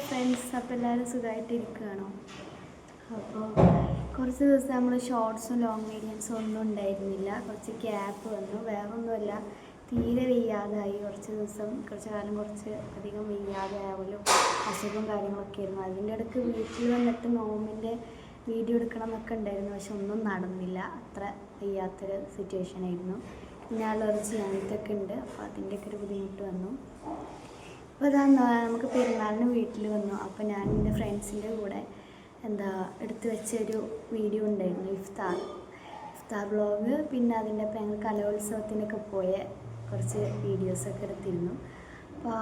Friends, അപ്പോൾ എല്ലാവരും സുഖമായിട്ടിരിക്കുകയാണോ? അപ്പോൾ കുറച്ച് ദിവസം നമ്മൾ ഷോർട്സും ലോങ് മീഡിയൻസും ഒന്നും ഉണ്ടായിരുന്നില്ല. കുറച്ച് ഗ്യാപ്പ് വന്നു. വേറൊന്നുമല്ല, തീരെ വെയ്യാതായി. കുറച്ച് കാലം കുറച്ച് അധികം വെയ്യാതെ ആവലും അസുഖവും കാര്യങ്ങളൊക്കെ ആയിരുന്നു. അതിൻ്റെ ഇടയ്ക്ക് വീട്ടിൽ വന്നിട്ട് നോമ്പിൻ്റെ വീഡിയോ എടുക്കണം എന്നൊക്കെ ഉണ്ടായിരുന്നു. പക്ഷെ ഒന്നും നടന്നില്ല. അത്ര വയ്യാത്തൊരു സിറ്റുവേഷൻ ആയിരുന്നു. പിന്നെ അലർജി അങ്ങനത്തെയൊക്കെ ഉണ്ട്. അപ്പോൾ അതിൻ്റെയൊക്കെ ഒരു ബുദ്ധിമുട്ട് വന്നു. അപ്പോൾ അതാ നമുക്ക് പെരുന്നാളിന് വീട്ടിൽ വന്നു. അപ്പോൾ ഞാൻ എൻ്റെ ഫ്രണ്ട്സിൻ്റെ കൂടെ എടുത്തു വെച്ചൊരു വീഡിയോ ഉണ്ടായിരുന്നു, ഇഫ്താർ വ്ളോഗ്. പിന്നെ അതിൻ്റെ ഒപ്പം ഞങ്ങൾ കലോത്സവത്തിനൊക്കെ പോയ കുറച്ച് വീഡിയോസൊക്കെ എടുത്തിരുന്നു. അപ്പോൾ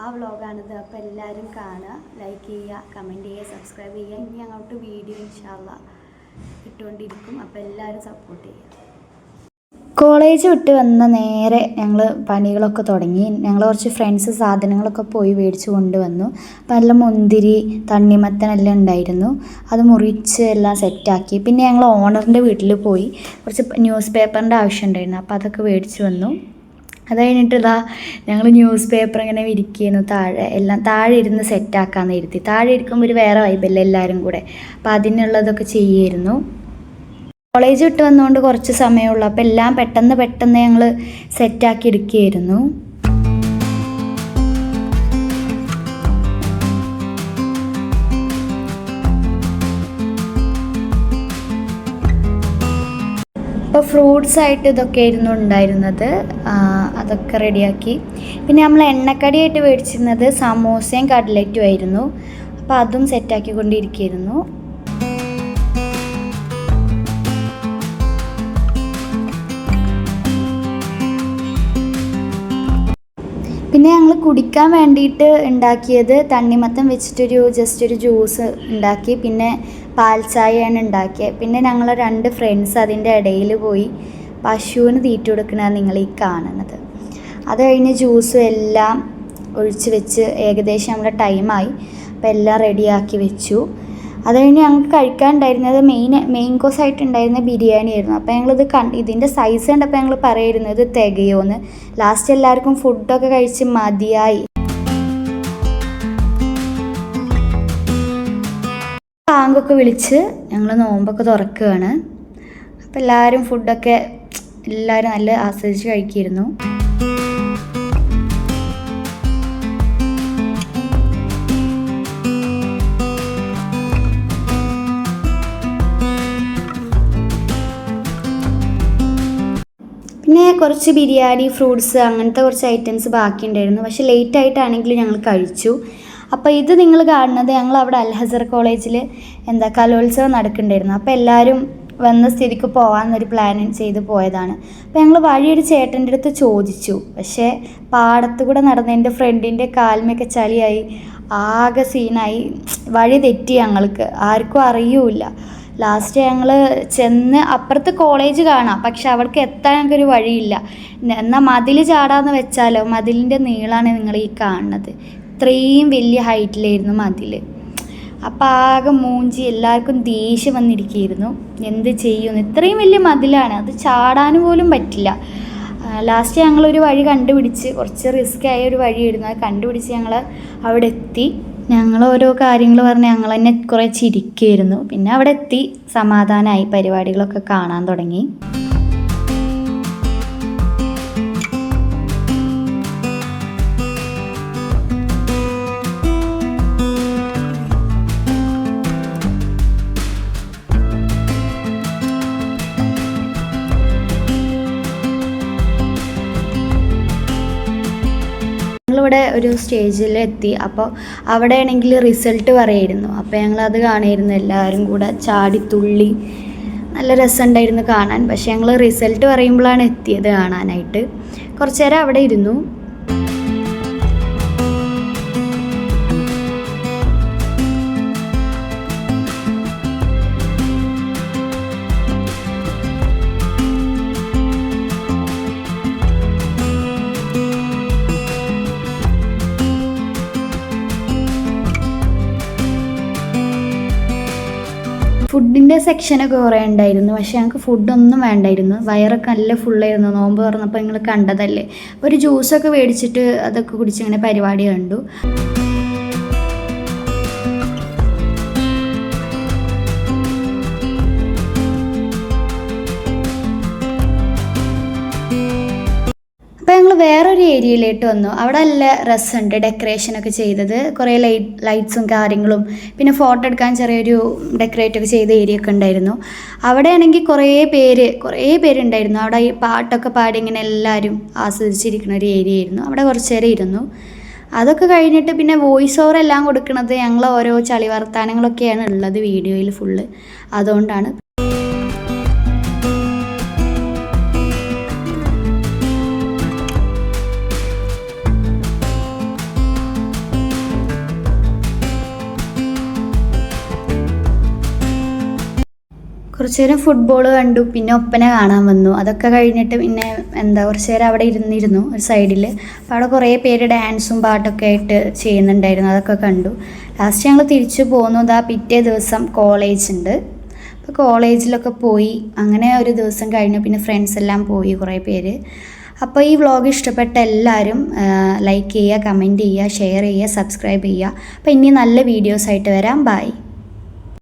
ആ വ്ളോഗാണിത്. അപ്പോൾ എല്ലാവരും കാണുക, ലൈക്ക് ചെയ്യുക, കമൻറ്റ് ചെയ്യുക, സബ്സ്ക്രൈബ് ചെയ്യുക. ഇനി അങ്ങോട്ട് വീഡിയോ ഇൻഷാ അല്ലാഹ് ഇട്ടുകൊണ്ടിരിക്കും. അപ്പോൾ എല്ലാവരും സപ്പോർട്ട് ചെയ്യുക. കോളേജ് വിട്ട് വന്ന നേരെ ഞങ്ങൾ പണികളൊക്കെ തുടങ്ങി. ഞങ്ങൾ കുറച്ച് ഫ്രണ്ട്സ് സാധനങ്ങളൊക്കെ പോയി മേടിച്ച് കൊണ്ടുവന്നു. അപ്പം നല്ല മുന്തിരി, തണ്ണിമത്തനെല്ലാം ഉണ്ടായിരുന്നു. അത് മുറിച്ച് എല്ലാം സെറ്റാക്കി. പിന്നെ ഞങ്ങൾ ഓണറിൻ്റെ വീട്ടിൽ പോയി കുറച്ച് ന്യൂസ് പേപ്പറിൻ്റെ ആവശ്യം ഉണ്ടായിരുന്നു. അപ്പോൾ അതൊക്കെ മേടിച്ച് വന്നു. അത് കഴിഞ്ഞിട്ട് ഞങ്ങൾ ന്യൂസ് പേപ്പർ ഇങ്ങനെ വിരിക്കുന്നു. താഴെ ഇരുന്ന് സെറ്റാക്കാമെന്ന് ഇരുത്തി. താഴെ ഇരിക്കുമ്പോൾ ഒരു വേറെ വൈബല്ലേ എല്ലാവരും കൂടെ. അപ്പോൾ അതിനുള്ളതൊക്കെ ചെയ്യുമായിരുന്നു. കോളേജ് വിട്ട് വന്നുകൊണ്ട് കുറച്ച് സമയമുള്ളൂ. അപ്പോൾ എല്ലാം പെട്ടെന്ന് ഞങ്ങൾ സെറ്റാക്കി എടുക്കുകയായിരുന്നു. അപ്പോൾ ഫ്രൂട്ട്സ് ആയിട്ട് ഇതൊക്കെ ആയിരുന്നു ഉണ്ടായിരുന്നത്. അതൊക്കെ റെഡിയാക്കി. പിന്നെ നമ്മൾ എണ്ണക്കടിയായിട്ട് മേടിച്ചിരുന്നത് സമോസയും കട്ട്ലറ്റും ആയിരുന്നു. അപ്പോൾ അതും സെറ്റാക്കിക്കൊണ്ടിരിക്കുകയായിരുന്നു. പിന്നെ ഞങ്ങൾ കുടിക്കാൻ വേണ്ടിയിട്ട് ഉണ്ടാക്കിയത് തണ്ണിമത്തം വെച്ചിട്ടൊരു ജസ്റ്റ് ഒരു ജ്യൂസ് ഉണ്ടാക്കി. പിന്നെ പാൽ ചായയാണ് ഉണ്ടാക്കിയത്. പിന്നെ ഞങ്ങൾ 2 ഫ്രണ്ട്സ് അതിൻ്റെ ഇടയിൽ പോയി പശുവിന് തീറ്റ കൊടുക്കണതാണ് നിങ്ങൾ ഈ കാണുന്നത്. അത് കഴിഞ്ഞ് ജ്യൂസും എല്ലാം ഒഴിച്ച് വെച്ച് ഏകദേശം നമ്മുടെ ടൈമായി. അപ്പോൾ എല്ലാം റെഡിയാക്കി വെച്ചു. അത് കഴിഞ്ഞ് ഞങ്ങൾക്ക് കഴിക്കാനുണ്ടായിരുന്നത് മെയിൻ കോഴ്സായിട്ട് ഉണ്ടായിരുന്ന ബിരിയാണി ആയിരുന്നു. അപ്പോൾ ഞങ്ങളിത് ഇതിൻ്റെ സൈസ് കണ്ടപ്പോൾ ഞങ്ങൾ പറയുന്നത് തികയോന്ന്. ലാസ്റ്റ് എല്ലാവർക്കും ഫുഡൊക്കെ കഴിച്ച് മതിയായി. ബാങ്കൊക്കെ വിളിച്ച് ഞങ്ങൾ നോമ്പൊക്കെ തുറക്കുകയാണ്. അപ്പോൾ എല്ലാവരും ഫുഡൊക്കെ നല്ല ആസ്വദിച്ച് കഴിക്കുമായിരുന്നു. പിന്നെ കുറച്ച് ബിരിയാണി, ഫ്രൂട്ട്സ് അങ്ങനത്തെ കുറച്ച് ഐറ്റംസ് ബാക്കിയുണ്ടായിരുന്നു. പക്ഷെ ലേറ്റ് ആയിട്ടാണെങ്കിലും ഞങ്ങൾ കഴിച്ചു. അപ്പോൾ ഇത് നിങ്ങൾ കാണുന്നത് ഞങ്ങൾ അവിടെ അൽഹസർ കോളേജിൽ കലോത്സവം നടക്കുന്നുണ്ടായിരുന്നു. അപ്പോൾ എല്ലാവരും വന്ന സ്ഥിതിക്ക് പോകാമെന്നൊരു പ്ലാൻ ചെയ്ത് പോയതാണ്. അപ്പോൾ ഞങ്ങൾ വഴിയൊരു ചേട്ടൻ്റെ അടുത്ത് ചോദിച്ചു. പക്ഷേ പാടത്ത് കൂടെ നടന്ന എൻ്റെ ഫ്രണ്ടിൻ്റെ കാൽമൊക്കെ ചളിയായി, ആകെ സീനായി. വഴി തെറ്റി, ഞങ്ങൾക്ക് ആർക്കും അറിയൂല. ലാസ്റ്റ് ഞങ്ങൾ ചെന്ന് അപ്പുറത്ത് കോളേജ് കാണാം, പക്ഷെ അവിടേക്ക് എത്താൻ ഞങ്ങൾക്കൊരു വഴിയില്ല. എന്നാൽ മതിൽ ചാടാന്ന് വെച്ചാലോ, മതിലിൻ്റെ നീളമാണ് നിങ്ങൾ ഈ കാണുന്നത്. ഇത്രയും വലിയ ഹൈറ്റിലായിരുന്നു മതിൽ. അപ്പോൾ ആകെ മൂഞ്ചി എല്ലാവർക്കും ദേഷ്യം വന്നിരിക്കുകയായിരുന്നു. എന്ത് ചെയ്യുമെന്ന്, ഇത്രയും വലിയ മതിലാണ്, അത് ചാടാൻ പോലും പറ്റില്ല. ലാസ്റ്റ് ഞങ്ങളൊരു വഴി കണ്ടുപിടിച്ച്, കുറച്ച് റിസ്ക് ആയ ഒരു വഴിയായിരുന്നു, അത് കണ്ടുപിടിച്ച് ഞങ്ങൾ അവിടെ എത്തി. ഞങ്ങൾ ഓരോ കാര്യങ്ങൾ പറഞ്ഞ് ഞങ്ങൾ തന്നെ കുറേ ചിരിക്കുമായിരുന്നു. പിന്നെ അവിടെ എത്തി സമാധാനമായി, പരിപാടികളൊക്കെ കാണാൻ തുടങ്ങി. ഇവിടെ ഒരു സ്റ്റേജിലെത്തി. അപ്പോൾ അവിടെ ആണെങ്കിൽ റിസൾട്ട് പറയായിരുന്നു. അപ്പോൾ ഞങ്ങളത് കാണുമായിരുന്നു. എല്ലാവരും കൂടെ ചാടിത്തുള്ളി നല്ല രസമുണ്ടായിരുന്നു കാണാൻ. പക്ഷേ ഞങ്ങൾ റിസൾട്ട് പറയുമ്പോഴാണ് എത്തിയത് കാണാനായിട്ട്. കുറച്ച് നേരം അവിടെ ഇരുന്നു. ഫുഡിൻ്റെ സെക്ഷനൊക്കെ കുറേ ഉണ്ടായിരുന്നു. പക്ഷേ ഞങ്ങൾക്ക് ഫുഡൊന്നും വേണ്ടായിരുന്നു. വയറൊക്കെ നല്ല ഫുള്ളായിരുന്നു. നോമ്പ് തുറന്നപ്പോൾ നിങ്ങൾ കണ്ടതല്ലേ. ഒരു ജ്യൂസൊക്കെ മേടിച്ചിട്ട് അതൊക്കെ കുടിച്ച് ഇങ്ങനെ പരിപാടി കണ്ടു. ഏരിയയിലോട്ട് വന്നു. അവിടെ നല്ല രസമുണ്ട്, ഡെക്കറേഷനൊക്കെ ചെയ്തത്, കുറേ ലൈറ്റ്സും കാര്യങ്ങളും, പിന്നെ ഫോട്ടോ എടുക്കാൻ ചെറിയൊരു ഡെക്കറേറ്റൊക്കെ ചെയ്ത ഏരിയ ഒക്കെ ഉണ്ടായിരുന്നു. അവിടെയാണെങ്കിൽ കുറേ പേരുണ്ടായിരുന്നു. അവിടെ ഈ പാട്ടൊക്കെ പാടി ഇങ്ങനെ എല്ലാവരും ആസ്വദിച്ചിരിക്കുന്ന ഒരു ഏരിയ ആയിരുന്നു. അവിടെ കുറച്ച് നേരം ഇരുന്നു. അതൊക്കെ കഴിഞ്ഞിട്ട് പിന്നെ വോയിസ് ഓവർ എല്ലാം കൊടുക്കുന്നത് ഞങ്ങൾ ഓരോ ചളി വർത്താനങ്ങളൊക്കെയാണ് ഉള്ളത് വീഡിയോയിൽ ഫുള്ള്. അതുകൊണ്ടാണ്. കുറച്ച് നേരം ഫുട്ബോൾ കണ്ടു, പിന്നെ ഒപ്പന കാണാൻ വന്നു. അതൊക്കെ കഴിഞ്ഞിട്ട് പിന്നെ കുറച്ച് നേരം അവിടെ ഇരുന്നിരുന്നു ഒരു സൈഡിൽ. അപ്പോൾ അവിടെ കുറേ പേര് ഡാൻസും പാട്ടൊക്കെ ആയിട്ട് ചെയ്യുന്നുണ്ടായിരുന്നു. അതൊക്കെ കണ്ടു. ലാസ്റ്റ് ഞങ്ങൾ തിരിച്ചു പോന്നു. പിറ്റേ ദിവസം കോളേജ് ഉണ്ട്. അപ്പോൾ കോളേജിലൊക്കെ പോയി. അങ്ങനെ ഒരു ദിവസം കഴിഞ്ഞു. പിന്നെ ഫ്രണ്ട്സ് എല്ലാം പോയി കുറേ പേര്. അപ്പോൾ ഈ വ്ളോഗ് ഇഷ്ടപ്പെട്ട എല്ലാവരും ലൈക്ക് ചെയ്യുക, കമൻറ്റ് ചെയ്യുക, ഷെയർ ചെയ്യുക, സബ്സ്ക്രൈബ് ചെയ്യുക. അപ്പോൾ ഇനി നല്ല വീഡിയോസായിട്ട് വരാം. ബൈ.